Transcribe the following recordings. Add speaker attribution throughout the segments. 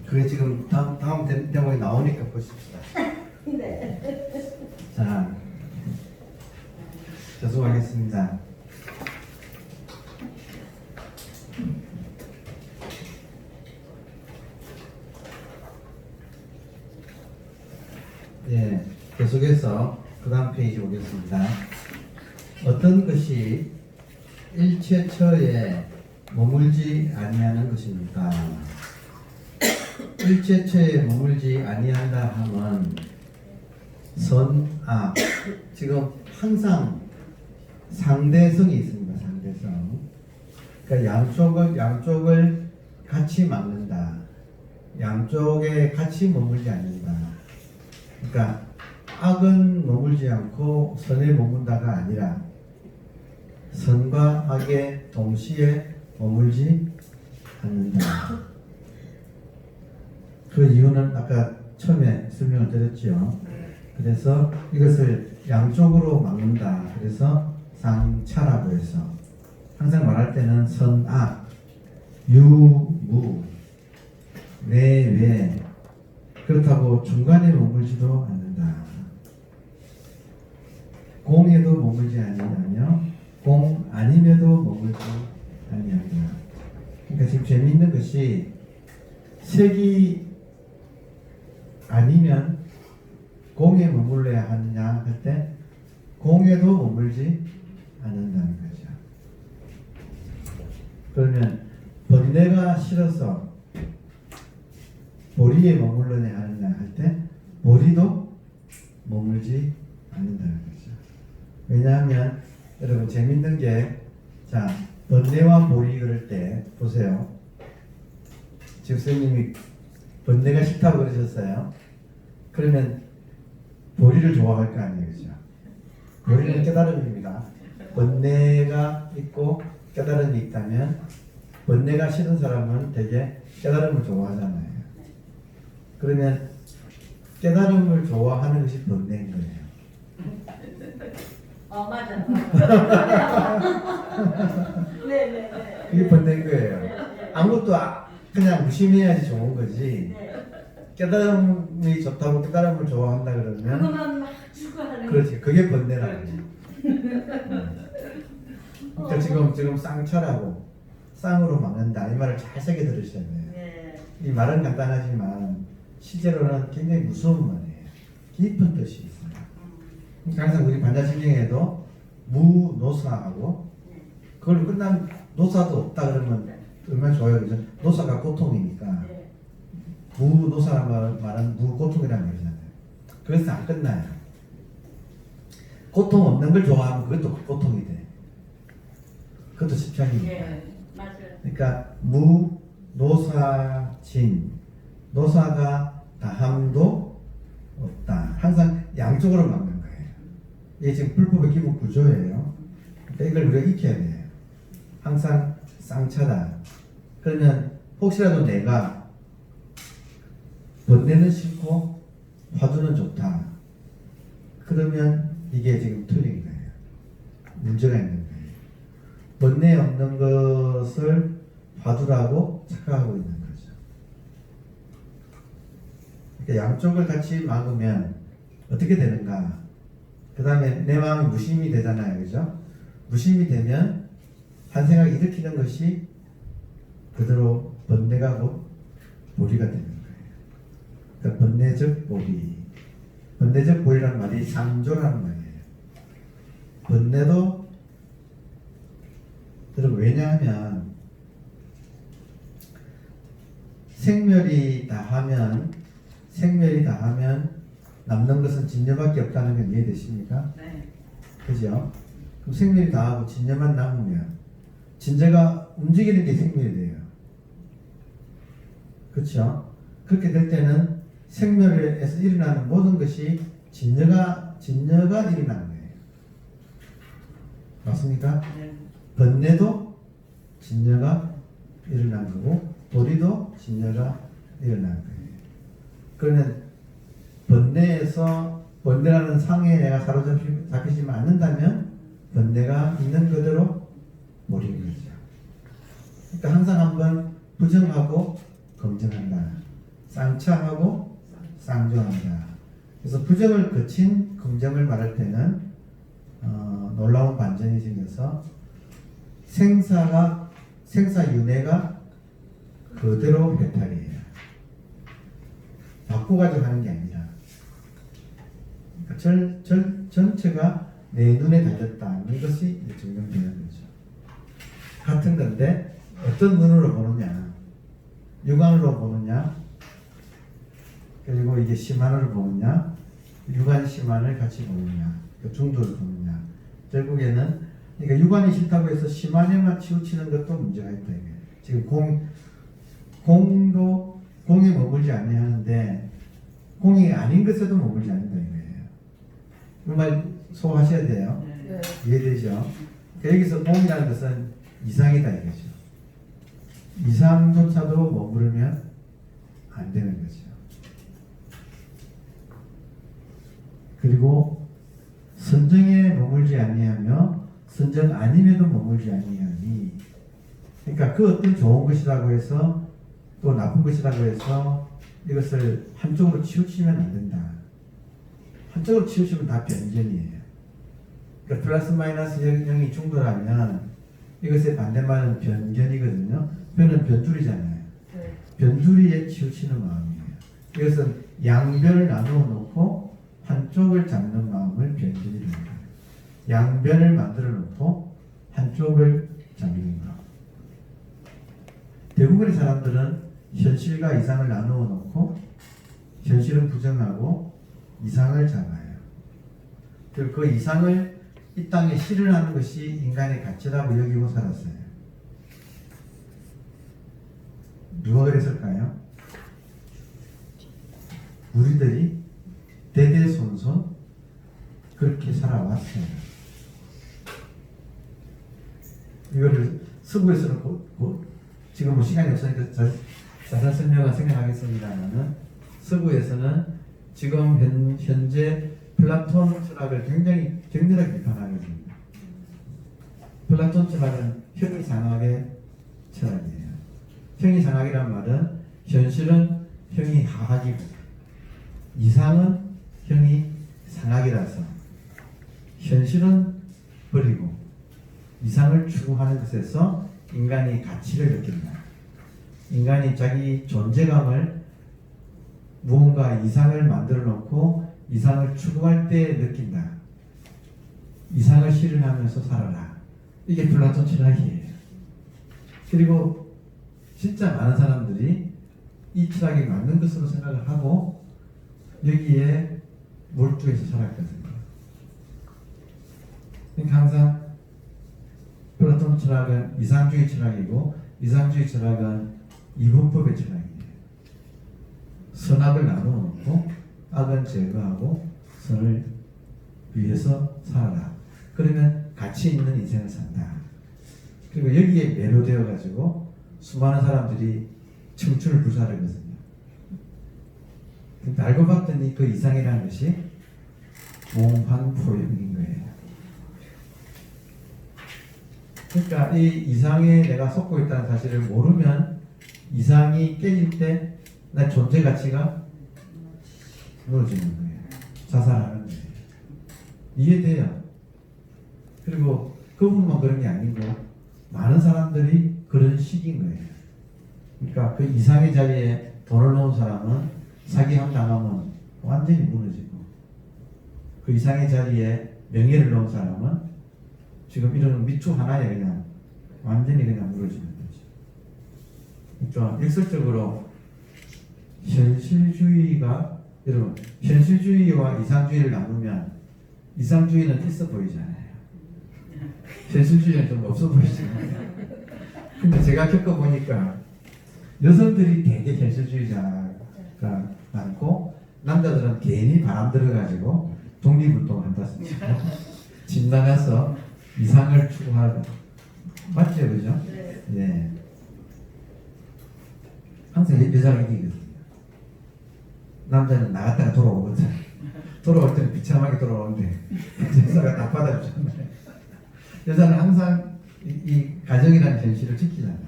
Speaker 1: 그게 지금 다음 대목에 나오니까 보십시다.
Speaker 2: 네.
Speaker 1: 자, 계속하겠습니다. 예, 계속해서 그 다음 페이지 보겠습니다. 어떤 것이 일체처에 머물지 아니하는 것입니까? 일체처에 머물지 아니한다 하면 선악, 지금 항상 상대성이 있습니다. 상대성. 그러니까 양쪽을 같이 막는다. 양쪽에 같이 머물지 않는다. 그러니까 악은 머물지 않고 선에 머문다가 아니라 선과 악에 동시에 머물지 않는다. 그 이유는 아까 처음에 설명을 드렸죠. 그래서 이것을 양쪽으로 막는다. 그래서 상차라고 해서 항상 말할 때는 선악, 유무, 내외, 그렇다고 중간에 머물지도 않는다. 공에도 머물지 아니하며 공 아님에도 머물지 아니한다. 그러니까 지금 재미있는 것이 색이 아니면 공에 머물러야 하느냐 할 때 공에도 머물지 않는다는 거죠. 그러면 번뇌가 싫어서 보리에 머물러야 하느냐 할 때 보리도 머물지 않는다는 거죠. 왜냐하면 여러분 재밌는 게, 자, 번뇌와 보리 그럴 때 보세요. 지금 선생님이 번뇌가 싫다고 그러셨어요. 그러면 보리를 좋아할 거 아니에요, 그죠? 보리는 깨달음입니다. 번뇌가 있고 깨달음이 있다면 번뇌가 싫은 사람은 되게 깨달음을 좋아하잖아요. 그러면 깨달음을 좋아하는 것이 번뇌인 거예요.
Speaker 2: 맞아. 네네네.
Speaker 1: 그게 번뇌인 거예요. 아무것도 그냥 무심해야지 좋은 거지.
Speaker 2: 네.
Speaker 1: 깨달음이 좋다고 깨달음을 좋아한다 그러면
Speaker 2: 그것만 막 추구하는.
Speaker 1: 그렇지, 그게 번뇌라는 거지. 그러니까 지금 쌍철하고 쌍으로 막는다 이 말을 잘 새겨 들으셔야 돼요.
Speaker 2: 네.
Speaker 1: 이 말은 간단하지만 실제로는 굉장히 무서운 말이에요. 깊은 뜻이 있어요. 그러니까 항상 우리 반야신경에도 무노사하고 그걸 끝나면 노사도 없다 그러면 얼마나 좋아요. 그죠? 노사가 고통이니까
Speaker 2: 네.
Speaker 1: 무노사란 말은 무고통이라는 말이잖아요. 그래서 안 끝나요. 고통 없는 걸 좋아하면 그것도 고통이 돼. 그것도 집착입니다.
Speaker 2: 네. 맞아요.
Speaker 1: 그러니까 무노사진, 노사가 다함도 없다. 항상 양쪽으로 막는 거예요. 이게 지금 불법의 기본 구조예요. 그러니까 이걸 우리가 익혀야 돼요. 항상 쌍차다. 그러면 혹시라도 내가 번뇌는 싫고 화두는 좋다. 그러면 이게 지금 틀린 거예요. 문제가 있는 거예요. 번뇌 없는 것을 화두라고 착각하고 있는 거죠. 그러니까 양쪽을 같이 막으면 어떻게 되는가? 그 다음에 내 마음이 무심이 되잖아요. 그죠? 무심이 되면 한 생각 일으키는 것이 그대로 번뇌가 곧 보리가 되는 거예요. 그러니까 번뇌적 보리. 번뇌적 보리라는 말이 상조라는 말이에요. 번뇌도 여러분 왜냐하면 생멸이 다하면 남는 것은 진여밖에 없다는 건 이해되십니까?
Speaker 2: 네.
Speaker 1: 그죠? 그럼 생멸이 다하고 진여만 남으면 진저가 움직이는 게 생멸이 돼요. 그렇죠? 그렇게 될 때는 생멸에서 일어나는 모든 것이 진여가 일어나는 거예요. 맞습니까?
Speaker 2: 네.
Speaker 1: 번뇌도 진여가 일어난 거고 보리도 진여가 일어난 거예요. 그러면 번뇌라는 상에 내가 사로잡히지 않는다면 번뇌가 있는 그대로 버리는 거죠. 그러니까 항상 한번 부정하고 긍정한다. 쌍창하고 쌍조한다. 그래서 부정을 거친 긍정을 말할 때는 놀라운 반전이 생겨서 생사윤회가 그대로 회탈이에요. 바꿔가지고 하는 게 아니라 그러니까 전체가 내 눈에 달렸다. 이것이 증명되는 거죠. 같은 건데 어떤 눈으로 보느냐, 육안으로 보느냐, 그리고 이게 심안으로 보느냐, 육안 심안을 같이 보느냐, 그 중도를 보느냐. 결국에는 그러니까 육안이 싫다고 해서 심안에만 치우치는 것도 문제가 있다. 이게. 지금 공도 공에 머물지 아니하는데 공이 아닌 것에도 머물지 않는다 이거예요. 그 말 소화하셔야 돼요.
Speaker 2: 네.
Speaker 1: 이해되죠? 그러니까 여기서 공이라는 것은 이상이다 이거죠. 이상조차도 머무르면 안 되는 거죠. 그리고 선정에 머물지 아니하며 선정 아님에도 머물지 아니하니, 그러니까 그 어떤 좋은 것이라고 해서 또 나쁜 것이라고 해서 이것을 한쪽으로 치우치면 안 된다. 한쪽으로 치우치면 다 변견이에요. 그러니까 플러스 마이너스 0이 중도라면 이것의 반대말은 변견이거든요. 변은 변두리잖아요.
Speaker 2: 네.
Speaker 1: 변두리에 치우치는 마음이에요. 이것은 양변을 나누어 놓고 한쪽을 잡는 마음을 변견이라고 해요. 양변을 만들어 놓고 한쪽을 잡는 마음. 대부분의 사람들은 현실과 이상을 나누어 놓고 현실은 부정하고 이상을 잡아요. 그리고 그 이상을 이 땅에 실현하는 것이 인간의 가치라고 여기고 살았어요. 누가 그랬을까요? 우리들이 대대손손 그렇게 살아왔어요. 이거를 서구에서는 지금 뭐 시간이 없으니까 자세한 설명을 생각하겠습니다만은 서구에서는 지금 현재 플라톤 철학을 굉장히 격렬하게 비판하거든요. 플라톤 철학은 형이상학의 철학이에요. 형이상학이란 말은 현실은 형이 하학이고 이상은 형이 상학이라서 현실은 버리고 이상을 추구하는 것에서 인간이 가치를 느낀다. 인간이 자기 존재감을 무언가 이상을 만들어 놓고 이상을 추구할 때 느낀다. 이상을 실현하면서 살아라. 이게 플라톤 철학이에요. 그리고 진짜 많은 사람들이 이 철학이 맞는 것으로 생각을 하고 여기에 몰두해서 살았거든요. 그러니까 항상 플라톤 철학은 이상주의 철학이고 이상주의 철학은 이분법의 철학이에요. 선악을 나누어 놓고 악은 제거하고 선을 위해서 살아라. 그러면 가치 있는 인생을 산다. 그리고 여기에 매료되어 가지고 수많은 사람들이 청춘을 불사르거든요. 근데 알고 봤더니 그 이상이라는 것이 몽환포용인 거예요. 그러니까 이 이상에 내가 속고 있다는 사실을 모르면 이상이 깨질 때 내 존재 가치가 무너지는 거예요. 자살하는 거예요. 이해돼요. 그리고 그분만 그런 게 아니고 많은 사람들이 그런 식인 거예요. 그러니까 그 이상의 자리에 돈을 놓은 사람은 사기 한 당하면 완전히 무너지고 그 이상의 자리에 명예를 놓은 사람은 지금 이런 미투 하나에 그냥 완전히 그냥 무너지는 거죠. 그러니까 역설적으로 현실주의가 여러분 현실주의와 이상주의를 나누면 이상주의는 있어 보이잖아요. 현실주의는 좀 없어 보이잖아요. 근데 제가 겪어보니까 여성들이 되게 현실주의자가 많고 남자들은 괜히 바람 들어가지고 독립운동을 한다. 집 나가서 이상을 추구하고 맞죠, 그죠?
Speaker 2: 네.
Speaker 1: 네. 항상 여자가 이기거든요. 남자는 나갔다가 돌아오거든. 돌아올 때는 비참하게 돌아오는데 여자가 다 받아주잖아요. 여자는 항상 이 가정이라는 현실을 지키잖아요.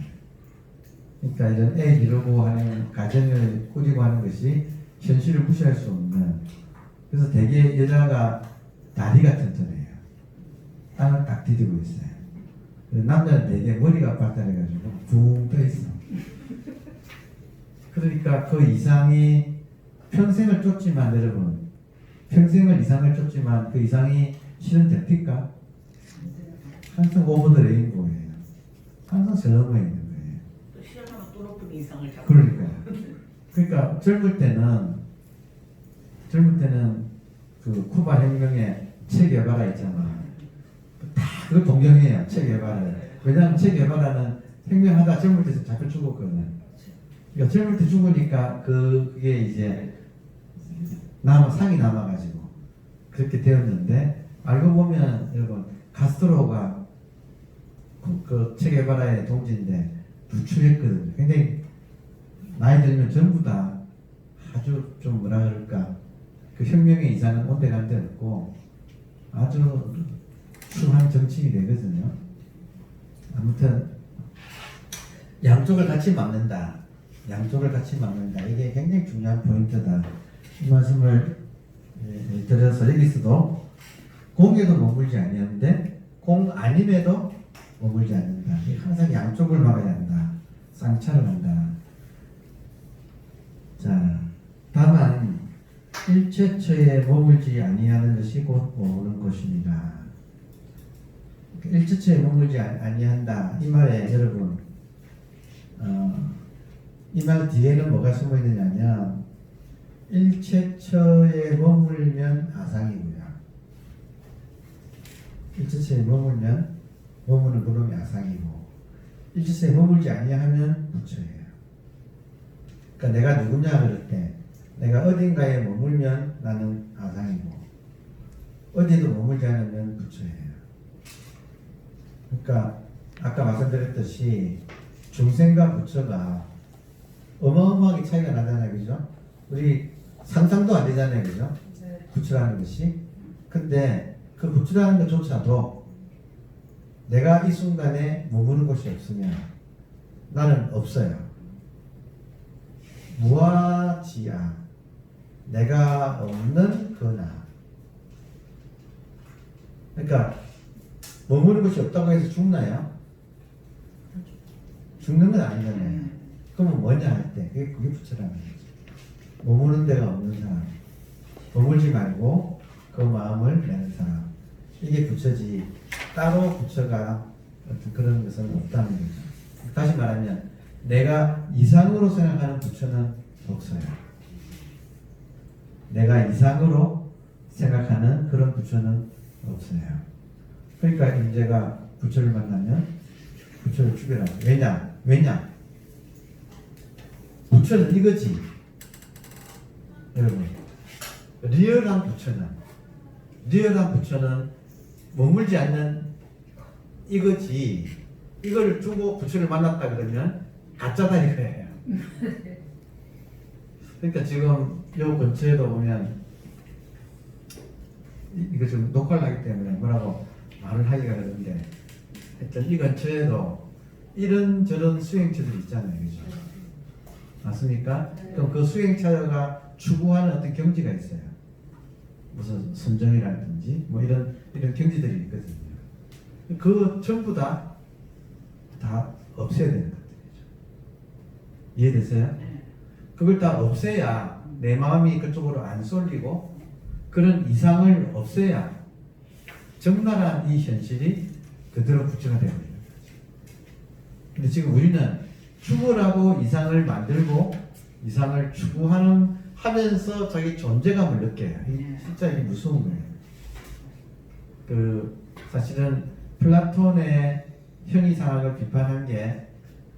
Speaker 1: 그러니까 이런 애 기르고 하는 가정을 꾸리고 하는 것이 현실을 무시할 수 없는. 그래서 되게 여자가 다리가 튼튼해요. 땅을 딱 디디고 있어요. 남자는 되게 머리가 발달해가지고 붕 떠 있어. 그러니까 그 이상이 평생을 쫓지만 여러분, 평생을 이상을 쫓지만 그 이상이 실현됩니까? 항상 오버 더 레인보우예요. 항상 저 넘어 있는 거예요.
Speaker 3: 또 실현하면 또 높은 이상을 잡고.
Speaker 1: 그러니까 젊을 때는 그 쿠바 혁명의 체 게바라 있잖아. 다 그걸 동경해요. 체 게바라를. 왜냐하면 체 게바라는 혁명하다 젊을 때 잡혀 죽었거든. 그러니까 젊을 때 죽으니까 그게 이제 상이 남아가지고 그렇게 되었는데, 알고 보면 여러분 카스트로가 그 체게바라의 동지인데 누추했거든요. 굉장히 나이 들면 전부 다 아주 좀 뭐라 그럴까, 그 혁명의 이상은 온데간데 없고 아주 추한 정치인이 되거든요. 아무튼 양쪽을 같이 막는다. 양쪽을 같이 막는다. 이게 굉장히 중요한 포인트다. 이 말씀을 드려서 여기서도 공에도 머물지 아니하는데 공 아님에도 머물지 않는다. 항상 양쪽을 막아야 한다. 쌍차를 한다. 자, 다만 일체처에 머물지 아니하는 것이 곧 오는 것입니다. 일체처에 머물지 아니한다. 이 말에 여러분, 이 말 뒤에는 뭐가 숨어 있느냐면, 일체처에 머물면 아상이고요. 일체처에 머물면 머무는 그놈이 아상이고, 일체처에 머물지 아니하면 부처예요. 그러니까 내가 누구냐 그럴 때, 내가 어딘가에 머물면 나는 아상이고, 어디에도 머물지 않으면 부처예요. 그러니까 아까 말씀드렸듯이 중생과 부처가 어마어마하게 차이가 나잖아요, 그죠? 우리 상상도 안 되잖아요, 그죠? 부처라는 것이. 근데 그 부처라는 것조차도 내가 이 순간에 머무는 곳이 없으면 나는 없어요. 무아지아, 내가 없는 거나. 그러니까 머무는 곳이 없다고 해서 죽나요? 죽는 건 아니잖아요. 그러면 뭐냐 할 때, 그게 부처라는 거죠. 머무는 데가 없는 사람, 머물지 말고 그 마음을 내는 사람, 이게 부처지. 따로 부처가 어떤 그런 것은 없다는 거죠. 다시 말하면 내가 이상으로 생각하는 부처는 없어요. 내가 이상으로 생각하는 그런 부처는 없어요. 그러니까 인제가 부처를 만나면 부처를 추별하고. 왜냐? 부처는 이거지. 여러분, 리얼한 부처는 머물지 않는 이거지. 이걸 주고 부처를 만났다 그러면 가짜다 이거예요. 그러니까 지금 요 근처에도 보면, 이거 좀 녹화를 하기 때문에 뭐라고 말을 하기가 그런데, 하여튼 이 근처에도 이런저런 수행처들이 있잖아요, 그죠? 맞습니까? 그럼 그 수행처가 추구하는 어떤 경지가 있어요. 무슨 선정이라든지 뭐 이런 경지들이 있거든요. 그 전부 다 없애야 되는 것들이죠. 이해되세요? 그걸 다 없애야 내 마음이 그쪽으로 안 쏠리고, 그런 이상을 없애야 적나라한 이 현실이 그대로 부처가 되는 거죠. 근데 지금 우리는 추구라고 이상을 만들고 이상을 추구하면서 자기 존재감을 느껴요. 진짜 이게 무서운 거예요. 사실은 플라톤의 형이상학을 비판한 게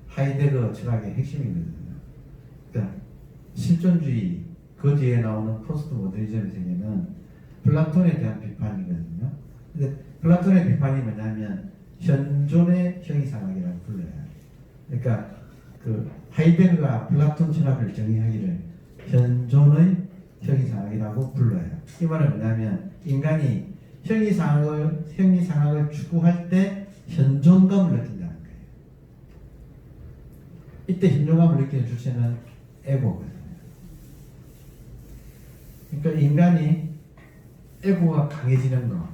Speaker 1: 하이데거 철학의 핵심이거든요. 그러니까 실존주의, 그 뒤에 나오는 포스트 모더니즘의 세계는 플라톤에 대한 비판이거든요. 근데 플라톤의 비판이 뭐냐면 현존의 형이상학이라고 불러요. 그러니까 그 하이데거가 플라톤 철학을 정의하기를 현존의 형이상학이라고 불러요. 이 말은 뭐냐면 인간이 형이상학을 추구할 때 현존감을 느낀다는 거예요. 이때 현존감을 느끼는 주체는 에고거든요. 그러니까 인간이 에고가 강해지는 거,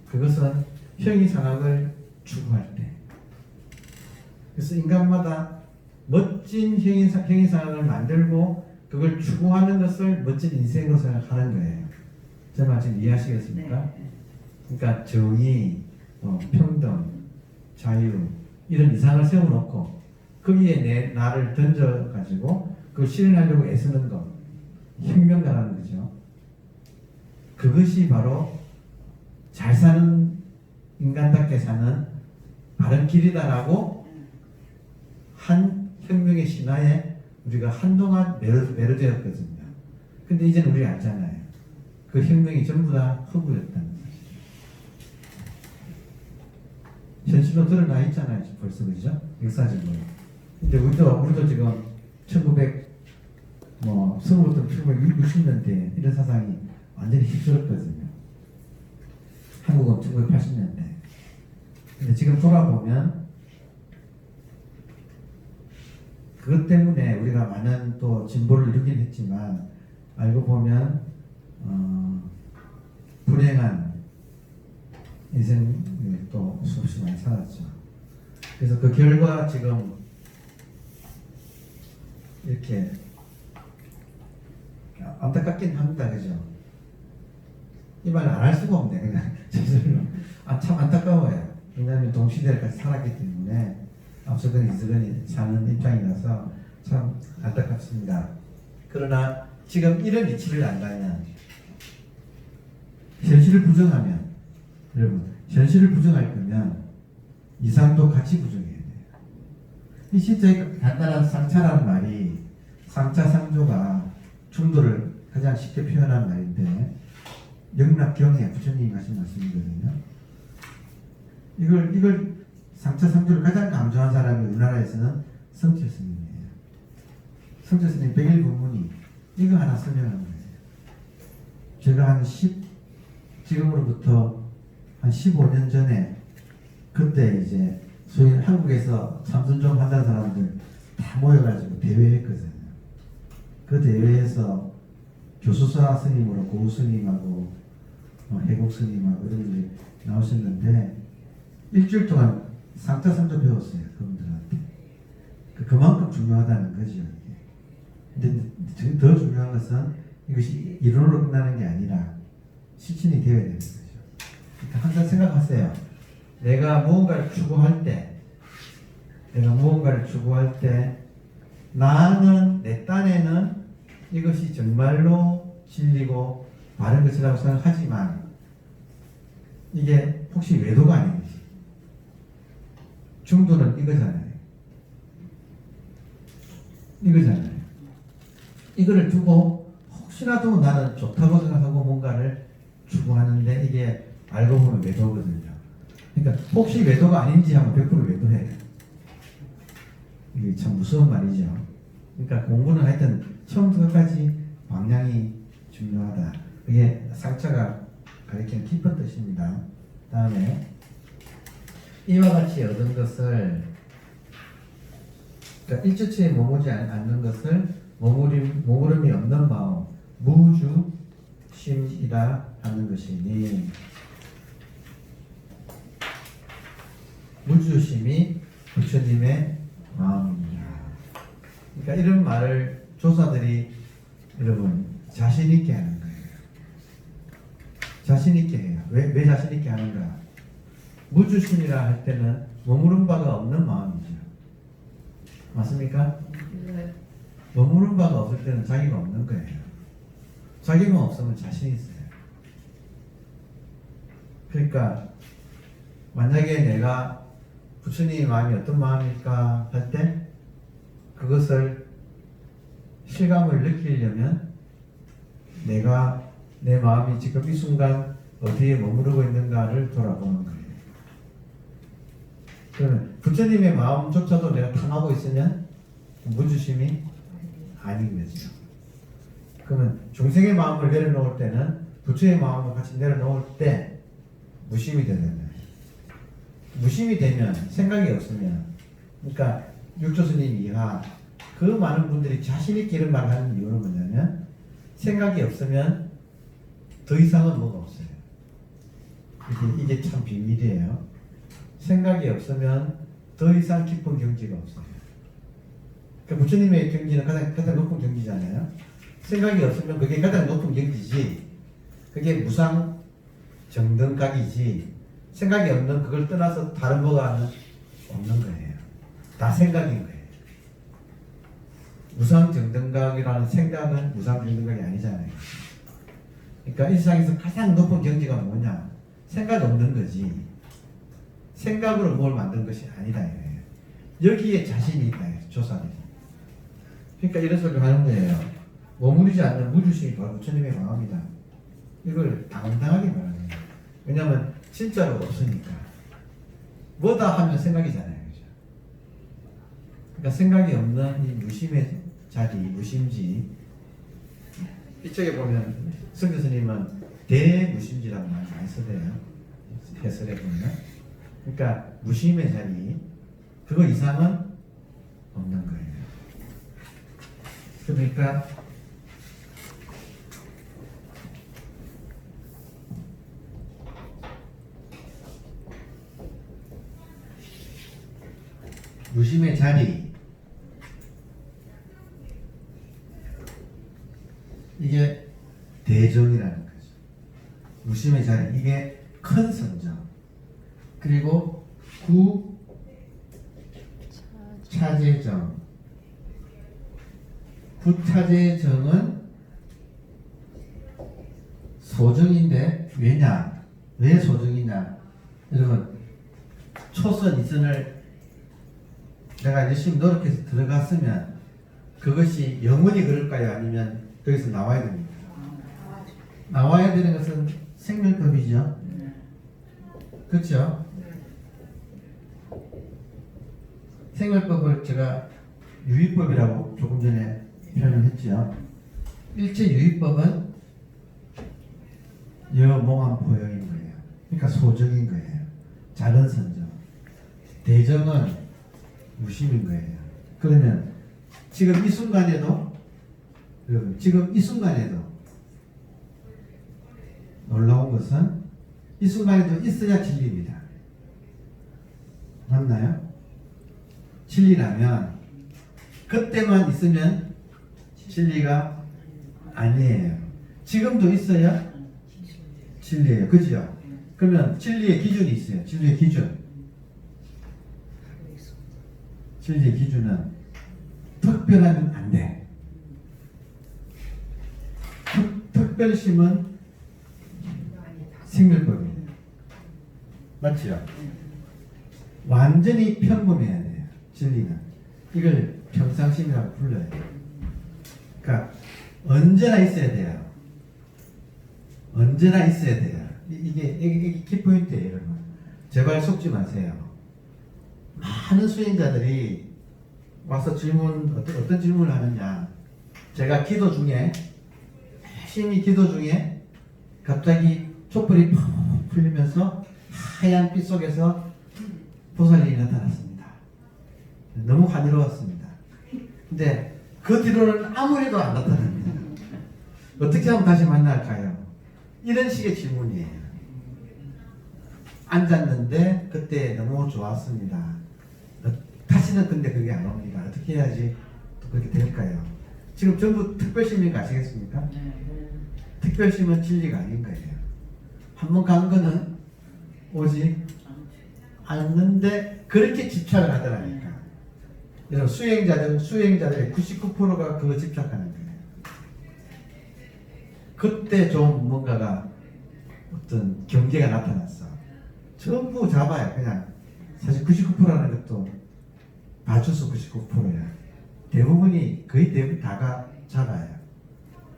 Speaker 1: 그것은 형이상학을 추구할 때. 그래서 인간마다 멋진 형이상학을 만들고 그걸 추구하는 것을 멋진 인생으로 생각하는 거예요. 제 말 지금 이해하시겠습니까? 그러니까 정의, 평등, 자유 이런 이상을 세워놓고 거기에 나를 던져가지고 그걸 실현하려고 애쓰는 것, 혁명가라는 거죠. 그것이 바로 잘 사는 인간답게 사는 바른 길이다라고 한 혁명의 신화에 우리가 한동안 매료되었거든요. 근데 이제는 우리 알잖아요. 그 혁명이 전부 다 허구였다는 사실. 현실로 드러나 있잖아요. 벌써 그죠? 역사적으로. 근데 우리도 지금 1900부터 1960년대 이런 사상이 완전히 휩쓸었거든요. 한국은 1980년대. 근데 지금 돌아보면 그것 때문에 우리가 많은 또 진보를 이루긴 했지만 알고 보면 불행한 인생을 또 수없이 많이 살았죠. 그래서 그 결과 지금 이렇게 안타깝긴 합니다. 그죠? 이 말 안 할 수가 없네. 그냥 저절로. 참 안타까워요. 왜냐하면 동시대를 같이 살았기 때문에 앞서거니 이서거니 사는 입장이라서 참 안타깝습니다. 그러나 지금 이런 이치를 안다면 현실을 부정하면 여러분 현실을 부정할 거면 이상도 같이 부정해야 돼요. 이 진짜 간단한 상차라는 말이 상차상조가 충돌을 가장 쉽게 표현한 말인데 영락경에 부처님이 하신 말씀이거든요. 이걸 상차상조를 가장 강조한 사람이 우리나라에서는 성철 스님이에요. 성철 스님 100일 법문이 이거 하나 설명한 거예요. 제가 지금으로부터 한 15년 전에 그때 이제 소위 한국에서 참선좀 한다는 사람들 다 모여가지고 대회했거든요. 그 대회에서 교수사 스님으로 고우 스님하고 해국 스님하고 이런 분들이 나오셨는데 일주일 동안 상차상조 배웠어요. 그분들한테. 그만큼 중요하다는 거죠. 이게. 근데 더 중요한 것은 이것이 이론으로 끝나는 게 아니라 실천이 되어야 되는 거죠. 그러니까 항상 생각하세요. 내가 무언가를 추구할 때 나는 내 딴에는 이것이 정말로 진리고 바른 것이라고 생각하지만 이게 혹시 외도가 아닌지 중도는 이거잖아요. 이거를 두고 혹시라도 나는 좋다고 생각하고 뭔가를 추구하는데 이게 알고 보면 외도거든요. 그러니까 혹시 외도가 아닌지 하면 100% 외도해요. 이게 참 무서운 말이죠. 그러니까 공부는 하여튼 처음부터 끝까지 방향이 중요하다. 그게 상처가 가리키는 깊은 뜻입니다. 다음에 이와 같이 얻은 것을 그러니까 일주처에 머무지 않는 것을 머무름이 없는 마음 무주심이라 하는 것이니 무주심이 부처님의 마음입니다. 그러니까 이런 말을 조사들이 여러분 자신 있게 하는 거예요. 자신 있게 해요. 왜 자신 있게 하는가? 무주심이라 할 때는 머무른 바가 없는 마음이죠. 맞습니까?
Speaker 3: 네.
Speaker 1: 머무른 바가 없을 때는 자기가 없는 거예요. 자기만 없으면 자신 있어요. 그러니까 만약에 내가 부처님의 마음이 어떤 마음일까 할 때 그것을 실감을 느끼려면 내가 내 마음이 지금 이 순간 어디에 머무르고 있는가를 돌아보는 거예요. 그러면 부처님의 마음조차도 내가 탐하고 있으면 무주심이 아닌 거죠. 그러면 중생의 마음을 내려놓을 때는 부처의 마음을 같이 내려놓을 때 무심이 되는 무심이 되면 생각이 없으면 그러니까 육조스님 이하 그 많은 분들이 자신 있게 이런 말을 하는 이유는 뭐냐면 생각이 없으면 더 이상은 뭐가 없어요. 이게 참 비밀이에요. 생각이 없으면 더 이상 깊은 경지가 없어요. 그러니까 부처님의 경지는 가장 높은 경지잖아요. 생각이 없으면 그게 가장 높은 경지지. 그게 무상 정등각이지. 생각이 없는 그걸 떠나서 다른 뭐가 없는 거예요. 다 생각인 거예요. 무상 정등각이라는 생각은 무상 정등각이 아니잖아요. 그러니까 이 세상에서 가장 높은 경지가 뭐냐? 생각 없는 거지. 생각으로 뭘 만든 것이 아니다 이거예요. 여기에 자신이 있다 이거예요. 조사들이. 그러니까 이런 소리를 하는 거예요. 머무르지 않는 무주심이 바로 부처님의 마음이다. 이걸 당당하게 말하는 거예요. 왜냐하면 진짜로 없으니까. 뭐다 하면 생각이잖아요. 그죠? 그러니까 생각이 없는 이 무심의 자리, 무심지. 이쪽에 보면 성교스님은 대무심지라고 많이 쓰대요. 해설에 보면. 그러니까 무심의 자리, 그거 이상은 없는 거예요. 그러니까 무심의 자리, 이게 대정이라는 거죠. 무심의 자리, 이게 큰 선정. 그리고 구차제정. 구차제정은 소정인데 왜냐? 왜 소정이냐? 여러분 초선 이선을 내가 열심히 노력해서 들어갔으면 그것이 영원히 그럴까요? 아니면 거기서 나와야 됩니까? 나와야 되는 것은 생명법이죠. 그렇죠? 생활법을 제가 유의법이라고 조금 전에 표현을 했죠. 일체 유의법은 여몽환포영인 거예요. 그러니까 소정인 거예요. 작은 선정. 대정은 무심인 거예요. 그러면 지금 이 순간에도 여러분 지금 이 순간에도 놀라운 것은 이 순간에도 있어야 진리입니다. 맞나요? 진리라면 그때만 있으면 진리가 아니에요. 지금도 있어야 진리예요. 그죠? 그러면 진리의 기준이 있어요. 진리의 기준. 진리의 기준은 특별하면 안 돼. 특별심은 생멸법이에요. 맞죠? 완전히 평범해야 돼요. 진리는. 이걸 평상심이라고 불러요. 그러니까 언제나 있어야 돼요. 언제나 있어야 돼요. 이게 키포인트예요, 여러분. 제발 속지 마세요. 많은 수행자들이 와서 어떤 질문을 하느냐. 제가 기도 중에, 열심히 기도 중에 갑자기 촛불이 팍 풀리면서 하얀 빛 속에서 보살님이 나타났습니다. 너무 간지러웠습니다. 근데 그 뒤로는 아무래도 안 나타납니다. 어떻게 하면 다시 만날까요? 이런 식의 질문이에요. 앉았는데 그때 너무 좋았습니다. 다시는 근데 그게 안 옵니다. 어떻게 해야지 또 그렇게 될까요? 지금 전부 특별심인 거 아시겠습니까? 특별심은 진리가 아닌 거예요. 한번 간 거는 오지 않는데 그렇게 집착을 하더라니까. 여러분 수행자들의 99%가 그거 집착하는 거예요. 그때 좀 뭔가가 어떤 경계가 나타났어. 전부 잡아요. 그냥 사실 99%라는 것도 바추수 99%야. 대부분이 거의 대부분 다가 잡아요.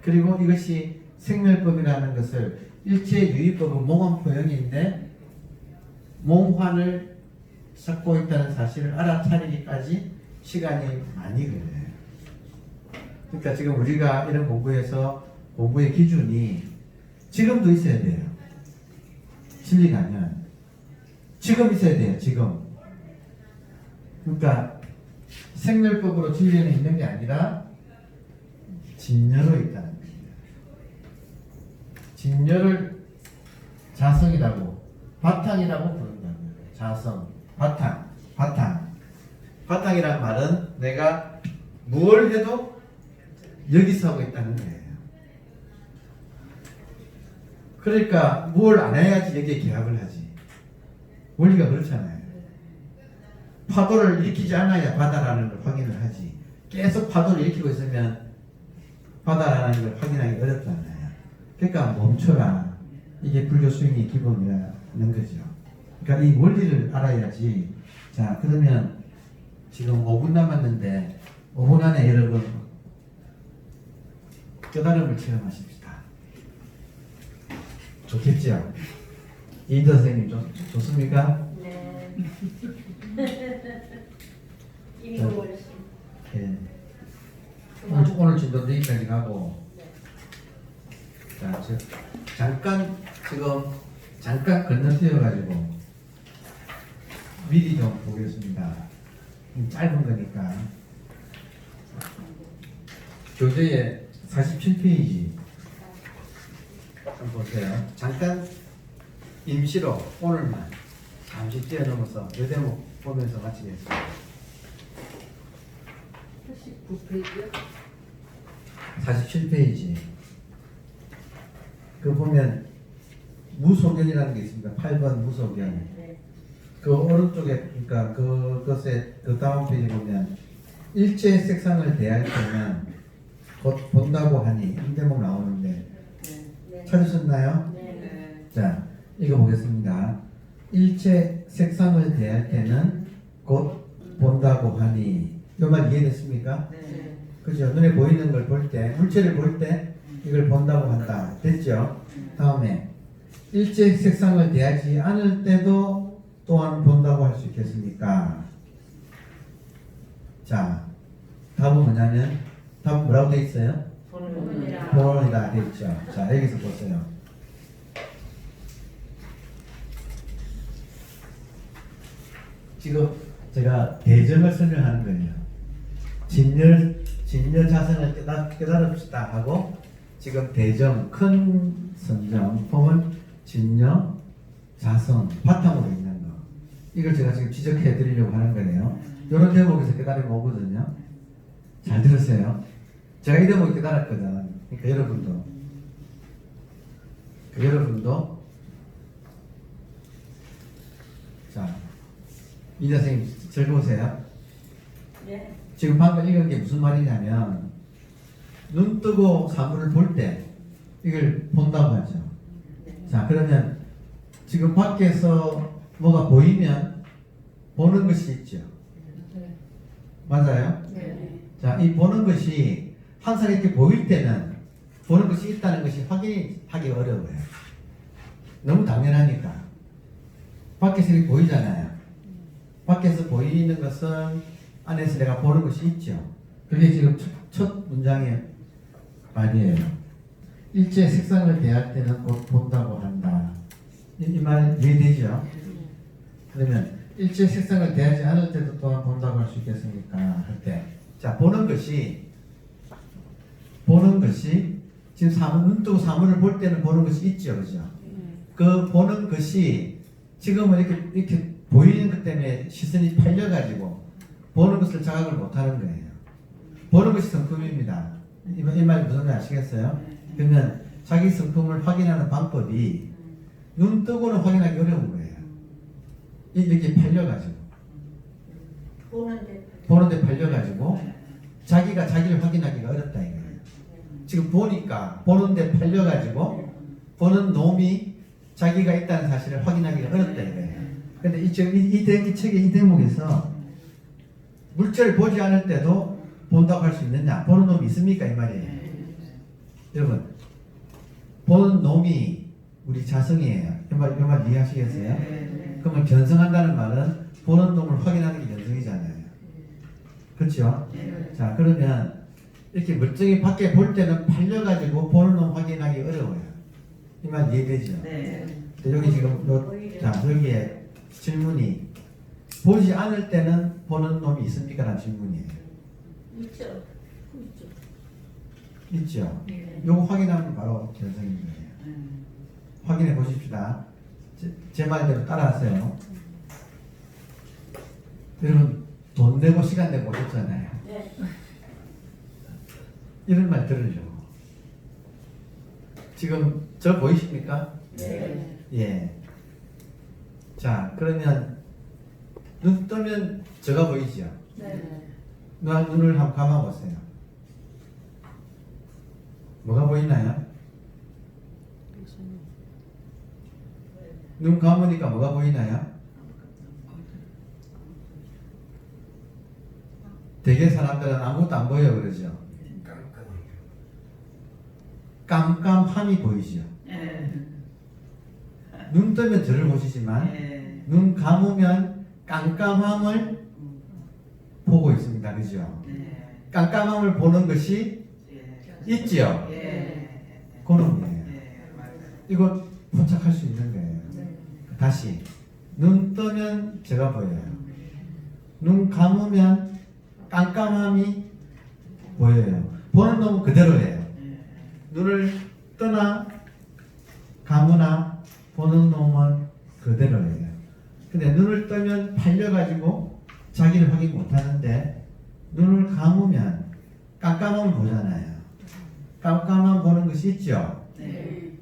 Speaker 1: 그리고 이것이 생멸법이라는 것을 일체 유의법은 몽환포영인데 몽환을 쌓고 있다는 사실을 알아차리기까지 시간이 많이 걸려요. 그러니까 지금 우리가 이런 공부에서 공부의 기준이 지금도 있어야 돼요. 진리라면 지금 있어야 돼요. 지금. 그러니까 생멸법으로 진리는 있는 게 아니라 진여로 있다는 거예요. 진여를 자성이라고 바탕이라고 부른다는 거예요. 자성, 바탕이란 말은 내가 무엇을 해도 여기서 하고 있다는 거예요. 그러니까 뭘 안 해야지 여기에 개합을 하지. 원리가 그렇잖아요. 파도를 일으키지 않아야 바다라는 걸 확인을 하지. 계속 파도를 일으키고 있으면 바다라는 걸 확인하기 어렵잖아요. 그러니까 멈춰라. 이게 불교 수행의 기본이라는 거죠. 그러니까 이 원리를 알아야지. 자, 그러면 지금 5분 남았는데 5분 안에 여러분 깨달음을 체험하십시다. 좋겠죠? 이인도 선생님 좋습니까?
Speaker 2: 네. 이거 훨씬.
Speaker 1: 예. 오늘 진도 여기까지 가고 자, 잠깐 건너뛰어 가지고 미리 좀 보겠습니다. 짧은 거니까 교재에 47페이지 한번 보세요. 잠깐 임시로 오늘만 잠시 뛰어넘어서 이 대목 보면서 마치겠습니다.
Speaker 3: 89페이지요?
Speaker 1: 47페이지 그 보면 무소견이라는 게 있습니다. 8번 무소견.
Speaker 2: 네.
Speaker 1: 그 오른쪽에 그러니까 그것에 그 다음 페이지 보면 일체의 색상을 대할 때는 곧 본다고 하니 이 대목 나오는데
Speaker 2: 네.
Speaker 1: 찾으셨나요?
Speaker 2: 네.
Speaker 1: 자, 이거 보겠습니다. 일체 색상을 대할 때는 곧 본다고 하니 이 말 이해됐습니까?
Speaker 3: 네.
Speaker 1: 그죠? 눈에 보이는 걸 볼 때, 물체를 볼 때 이걸 본다고 한다. 됐죠? 다음에 일체 색상을 대하지 않을 때도 또한 본다고 할 수 있겠습니까? 자, 답은 뭐냐면 답은 뭐라고 돼 있어요?
Speaker 2: 본문이라.
Speaker 1: 본이다 돼 있죠. 자, 여기서 보세요. 지금 제가 대정을 설명하는 거예요. 진열 자성을 깨달읍시다 하고 지금 대정 큰 선정 폼은 진여 자성 바탕으로 있는 거 이걸 제가 지금 지적해 드리려고 하는 거예요. 이런 대목에서 깨달음이 오거든요. 잘 들으세요. 제가 이 대목을 깨달았거든. 그러니까 여러분도 자, 이 선생님 즐거우세요?
Speaker 2: 네.
Speaker 1: 지금 방금 읽은 게 무슨 말이냐면 눈 뜨고 사물을 볼 때 이걸 본다고 하죠. 자, 그러면 지금 밖에서 뭐가 보이면 보는 것이 있죠. 맞아요?
Speaker 2: 네.
Speaker 1: 자, 이 보는 것이 항상 이렇게 보일 때는 보는 것이 있다는 것이 확인하기 어려워요. 너무 당연하니까. 밖에서 이렇게 보이잖아요. 밖에서 보이는 것은 안에서 내가 보는 것이 있죠. 그게 지금 첫 문장의 말이에요. 일체 색상을 대할 때는 곧 본다고 한다. 이 말 이해되죠? 그러면 일체 색상을 대하지 않을 때도 또한 본다고 할 수 있겠습니까? 할 때. 자, 보는 것이 지금 눈 뜨고 사물을 볼 때는 보는 것이 있죠. 그죠? 그 보는 것이 지금은 이렇게 보이는 것 때문에 시선이 팔려가지고 보는 것을 자각을 못하는 거예요. 보는 것이 성품입니다. 이 말 무슨 말 아시겠어요? 그러면 자기 성품을 확인하는 방법이 눈 뜨고는 확인하기 어려운 거예요. 이렇게 팔려가지고 보는데 팔려가지고 자기가 자기를 확인하기가 어렵다 이거예요. 지금 보니까 보는데 팔려가지고 보는 놈이 자기가 있다는 사실을 확인하기가 어렵다 이거예요. 근데 이 책의 이 대목에서 물체를 보지 않을 때도 본다고 할 수 있느냐? 보는 놈이 있습니까? 이 말이에요. 여러분, 보는 놈이 우리 자성이에요. 이 말 이해하시겠어요? 그러면 견성한다는 말은 보는 놈을 확인하는 게 견성이잖아요. 그렇죠? 자, 그러면 이렇게 멀쩡히 밖에 볼 때는 팔려가지고 보는 놈 확인하기 어려워요. 이 말 이해되죠?
Speaker 3: 네.
Speaker 1: 여기 지금 자 여기에 질문이 보지 않을 때는 보는 놈이 있습니까? 라는 질문이에요.
Speaker 2: 있죠. 있죠.
Speaker 1: 있죠.
Speaker 2: 네.
Speaker 1: 요거 확인하면 바로 견성인 거예요. 확인해 보십시다. 제 말대로 따라하세요. 여러분 돈 내고 시간 내고 오셨잖아요.
Speaker 2: 네.
Speaker 1: 이런 말 들으죠. 지금 저 보이십니까?
Speaker 2: 네.
Speaker 1: 예. 자 그러면 눈 뜨면 저가 보이죠.
Speaker 2: 네.
Speaker 1: 눈을 한번 감아보세요. 뭐가 보이나요? 눈 감으니까 뭐가 보이나요? 대개 사람들은 아무것도 안 보여 그러죠. 깜깜함이 보이죠. 눈 뜨면 저를 보시지만 눈 감으면 깜깜함을 보고 있습니다. 그죠? 깜깜함을 보는 것이 있지요. 그놈이에요. 이거 포착할 수 있는 거예요. 다시 눈 뜨면 제가 보여요. 눈 감으면 깜깜함이 보여요. 보는 놈은 그대로예요. 눈을 뜨나 감으나 보는 놈은 그대로예요. 근데 눈을 뜨면 팔려가지고 자기를 확인 못하는데 눈을 감으면 깜깜함을 보잖아요. 깜깜함 보는 것이 있죠.
Speaker 2: 네.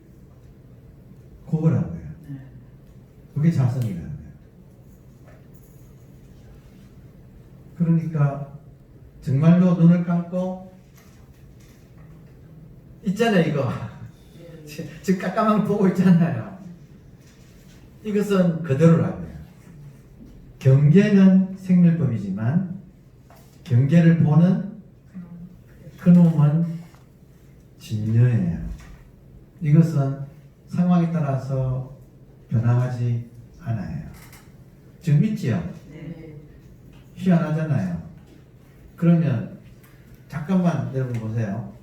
Speaker 1: 그거라고요. 그게 자성이라는 거예요. 그러니까 정말로 눈을 감고 있잖아요. 이거 지금 깜깜한 걸 보고 있잖아요. 이것은 그대로라고요. 경계는 생멸법이지만 경계를 보는 그놈은 진녀예요. 이것은 상황에 따라서 변화하지 않아요. 지금 있지요? 희한하잖아요. 그러면 잠깐만 여러분 보세요.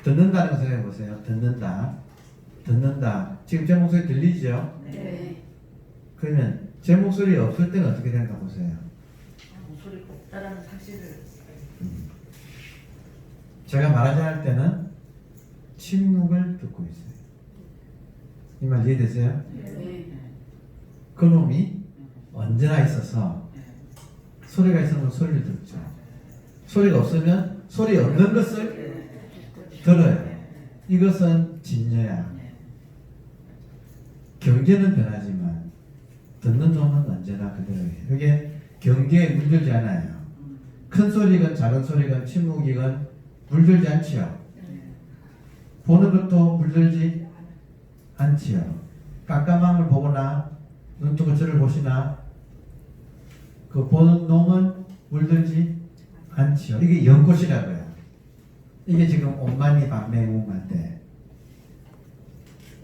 Speaker 1: 듣는다는 거 생각해 보세요. 듣는다. 지금 제 목소리 들리죠?
Speaker 2: 네.
Speaker 1: 그러면 제 목소리 없을 때는 어떻게 되는가 보세요.
Speaker 2: 목소리 없다라는 사실을.
Speaker 1: 제가 말하지 않을 때는 침묵을 듣고 있어요. 이 말 이해되세요?
Speaker 2: 네.
Speaker 1: 그놈이 언제나 있어서 소리가 있으면 소리를 듣죠. 소리가 없으면 소리 없는 것을 들어요. 이것은 진여야. 경계는 변하지만 듣는 놈은 언제나 그대로예요. 이게 경계에 물들지 않아요. 큰 소리건 작은 소리건 침묵이건 물들지 않지요. 보는 것도 물들지 않지요. 깜깜함을 보거나 눈 뜨고 저를 보시나 그 보는 놈은 물들지 않지요. 이게 연꽃이라고요. 이게 지금 옴마니 반매무만데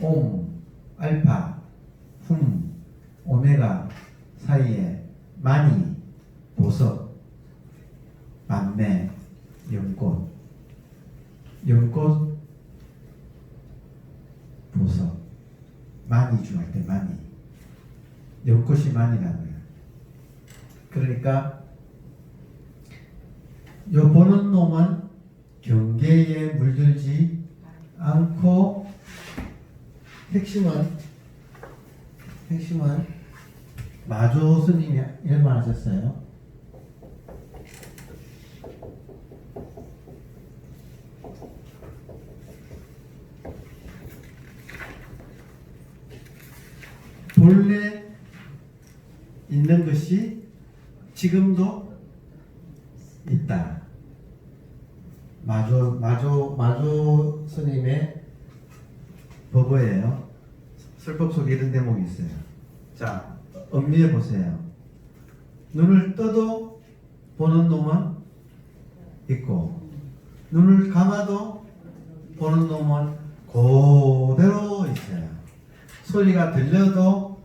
Speaker 1: 옴, 알파, 훔, 오메가 사이에 마니, 보석, 만매, 연꽃, 보석, 많이 중할 때 많이, 연꽃이 많이라고요. 그러니까 요 보는 놈은 경계에 물들지 않고 핵심은 마조 스님이 이런 말 하셨어요. 본래 있는 것이 지금도 있다. 마조 스님의 법어예요. 설법 속에 이런 대목이 있어요. 자, 음미해 보세요. 눈을 떠도 보는 놈은 있고, 눈을 감아도 보는 놈은 그대로 있어요. 소리가 들려도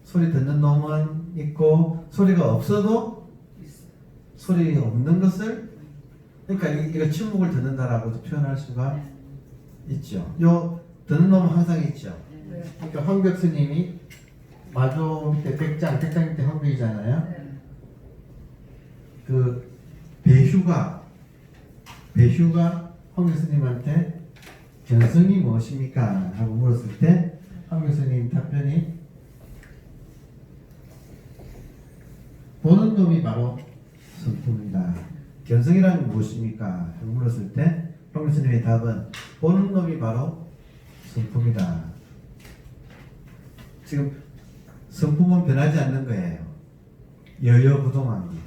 Speaker 1: 소리 듣는 놈은 있고, 소리가 없어도 소리 없는 것을, 그러니까 이거 침묵을 듣는다라고도 표현할 수가 있죠. 요 듣는 놈은 항상 있죠.
Speaker 3: 네.
Speaker 1: 그러니까 황벽 스님이 마조 밑에 백장 밑에 황벽이잖아요.
Speaker 3: 네.
Speaker 1: 그 배휴가 황벽 스님한테 견성이 무엇입니까? 하고 물었을 때 황벽 스님 답변이 보는 놈이 바로 성품이다. 견성이란 무엇입니까? 하고 물었을 때 황벽 스님의 답은 보는 놈이 바로 성품이다. 지금 성품은 변하지 않는 거예요. 여여부동한 거.